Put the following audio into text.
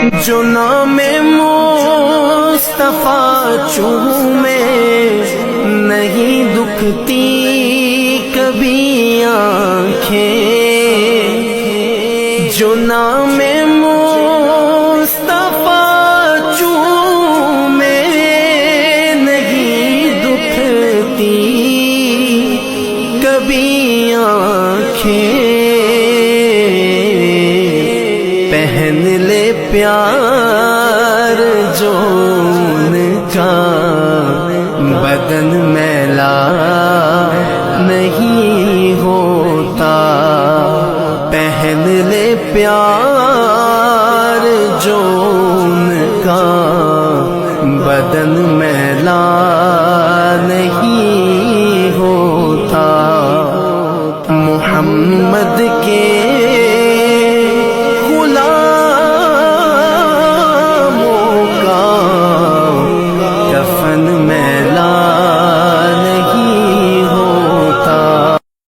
جو نام مصطفیٰ چومے نہیں دکھتی کبھی آنکھیں، جو نام مصطفیٰ چومے نہیں دکھتی کبھی آنکھیں، پہن لے پیار جو ان کا بدن میلا نہیں ہوتا، پہن لے پیار جو ان کا بدن